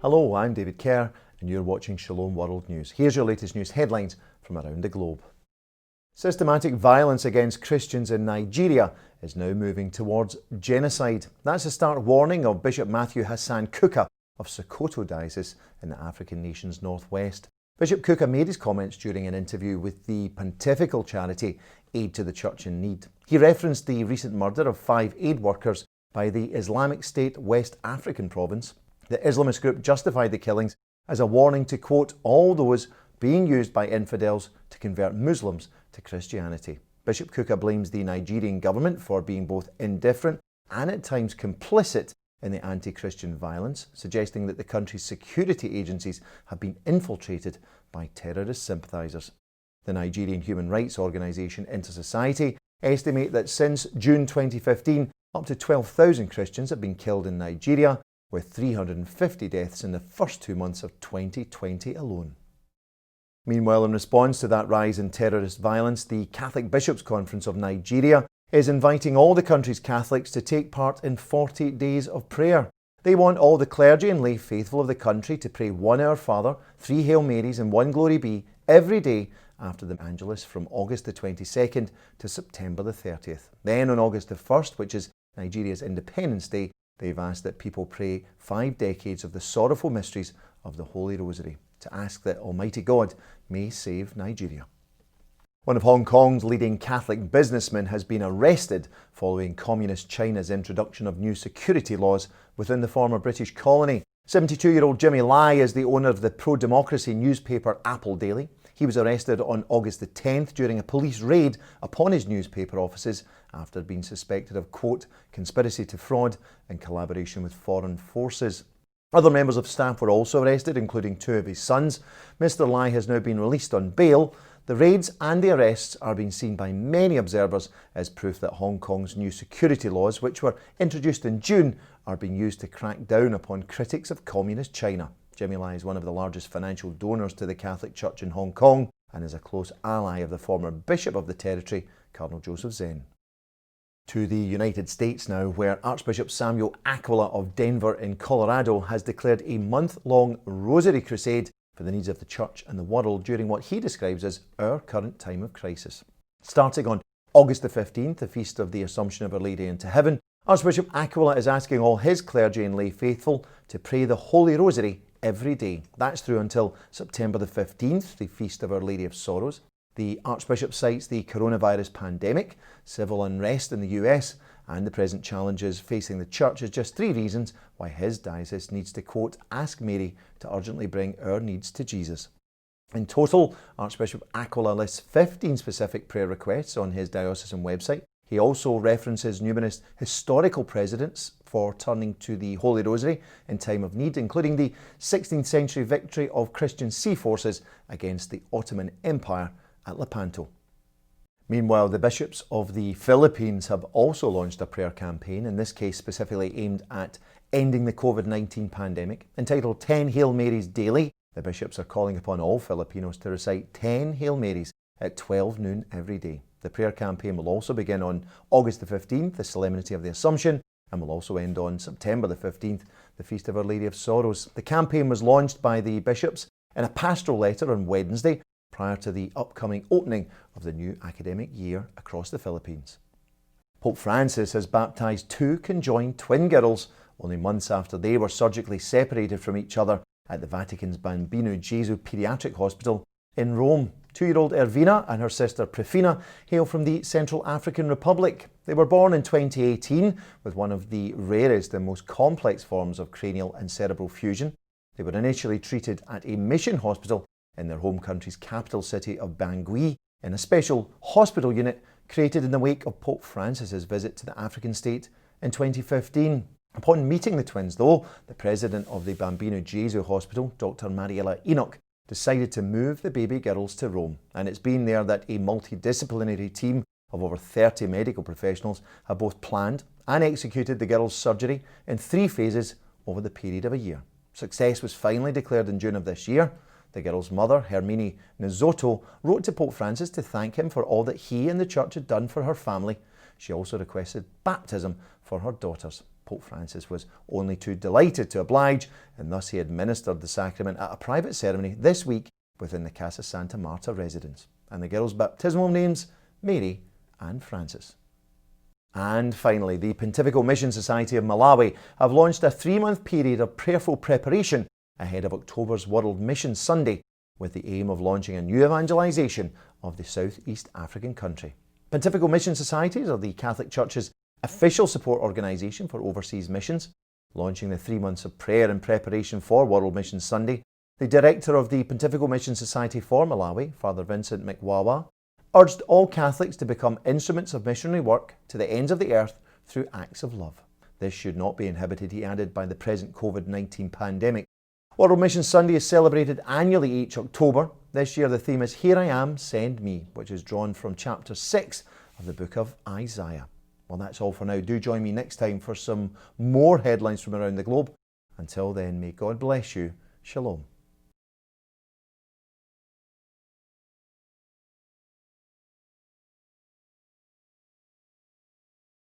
Hello, I'm David Kerr and you're watching Shalom World News. Here's your latest news headlines from around the globe. Systematic violence against Christians in Nigeria is now moving towards genocide. That's a stark warning of Bishop Matthew Hassan Kukah of Sokoto Diocese in the African nation's northwest. Bishop Kukah made his comments during an interview with the Pontifical Charity, Aid to the Church in Need. He referenced the recent murder of 5 aid workers by the Islamic State West African province. The Islamist group justified the killings as a warning to, quote, all those being used by infidels to convert Muslims to Christianity. Bishop Kukah blames the Nigerian government for being both indifferent and at times complicit in the anti-Christian violence, suggesting that the country's security agencies have been infiltrated by terrorist sympathisers. The Nigerian human rights organisation Intersociety estimate that since June 2015, up to 12,000 Christians have been killed in Nigeria, with 350 deaths in the first 2 months of 2020 alone. Meanwhile, in response to that rise in terrorist violence, the Catholic Bishops' Conference of Nigeria is inviting all the country's Catholics to take part in 40 days of prayer. They want all the clergy and lay faithful of the country to pray 1 Our Father, 3 Hail Marys and 1 Glory Be every day after the Angelus from August the 22nd to September the 30th. Then on August the 1st, which is Nigeria's Independence Day, they've asked that people pray 5 decades of the sorrowful mysteries of the Holy Rosary to ask that Almighty God may save Nigeria. One of Hong Kong's leading Catholic businessmen has been arrested following Communist China's introduction of new security laws within the former British colony. 72-year-old Jimmy Lai is the owner of the pro-democracy newspaper Apple Daily. He was arrested on August the 10th during a police raid upon his newspaper offices after being suspected of, quote, conspiracy to fraud and collaboration with foreign forces. Other members of staff were also arrested, including 2 of his sons. Mr. Lai has now been released on bail. The raids and the arrests are being seen by many observers as proof that Hong Kong's new security laws, which were introduced in June, are being used to crack down upon critics of Communist China. Jimmy Lai is one of the largest financial donors to the Catholic Church in Hong Kong and is a close ally of the former Bishop of the territory, Cardinal Joseph Zen. To the United States now, where Archbishop Samuel Aquila of Denver in Colorado has declared a month-long Rosary Crusade for the needs of the Church and the world during what he describes as our current time of crisis. Starting on August the 15th, the feast of the Assumption of Our Lady into Heaven, Archbishop Aquila is asking all his clergy and lay faithful to pray the Holy Rosary every day. That's through until September the 15th, the feast of Our Lady of Sorrows. The Archbishop cites the coronavirus pandemic, civil unrest in the US, and the present challenges facing the Church as just 3 reasons why his diocese needs to, quote, ask Mary to urgently bring our needs to Jesus. In total, Archbishop Aquila lists 15 specific prayer requests on his diocesan website. He also references numerous historical precedents for turning to the Holy Rosary in time of need, including the 16th century victory of Christian sea forces against the Ottoman Empire at Lepanto. Meanwhile, the bishops of the Philippines have also launched a prayer campaign, in this case specifically aimed at ending the COVID-19 pandemic. Entitled 10 Hail Marys Daily, the bishops are calling upon all Filipinos to recite 10 Hail Marys at 12 noon every day. The prayer campaign will also begin on August the 15th, the Solemnity of the Assumption, and will also end on September the 15th, the Feast of Our Lady of Sorrows. The campaign was launched by the bishops in a pastoral letter on Wednesday, prior to the upcoming opening of the new academic year across the Philippines. Pope Francis has baptised 2 conjoined twin girls only months after they were surgically separated from each other at the Vatican's Bambino Gesù Pediatric Hospital in Rome. 2-year-old Ervina and her sister Prefina hail from the Central African Republic. They were born in 2018 with one of the rarest and most complex forms of cranial and cerebral fusion. They were initially treated at a mission hospital in their home country's capital city of Bangui, in a special hospital unit created in the wake of Pope Francis's visit to the African state in 2015. Upon meeting the twins, though, the president of the Bambino Gesù Hospital, Dr. Mariela Enoch, decided to move the baby girls to Rome, and it's been there that a multidisciplinary team of over 30 medical professionals have both planned and executed the girls' surgery in 3 phases over the period of a year. Success was finally declared in June of this year. The girl's mother, Hermine Nzotto, wrote to Pope Francis to thank him for all that he and the Church had done for her family. She also requested baptism for her daughters. Pope Francis was only too delighted to oblige, and thus he administered the sacrament at a private ceremony this week within the Casa Santa Marta residence. And the girls' baptismal names, Mary and Francis. And finally, the Pontifical Mission Society of Malawi have launched a 3-month period of prayerful preparation ahead of October's World Mission Sunday, with the aim of launching a new evangelisation of the Southeast African country. Pontifical Mission Societies are the Catholic Church's official support organisation for overseas missions. Launching the 3 months of prayer in preparation for World Mission Sunday, the director of the Pontifical Mission Society for Malawi, Father Vincent Mkwawa, urged all Catholics to become instruments of missionary work to the ends of the earth through acts of love. This should not be inhibited, he added, by the present COVID-19 pandemic. World Mission Sunday is celebrated annually each October. This year the theme is Here I Am, Send Me, which is drawn from chapter 6 of the book of Isaiah. Well, that's all for now. Do join me next time for some more headlines from around the globe. Until then, may God bless you. Shalom.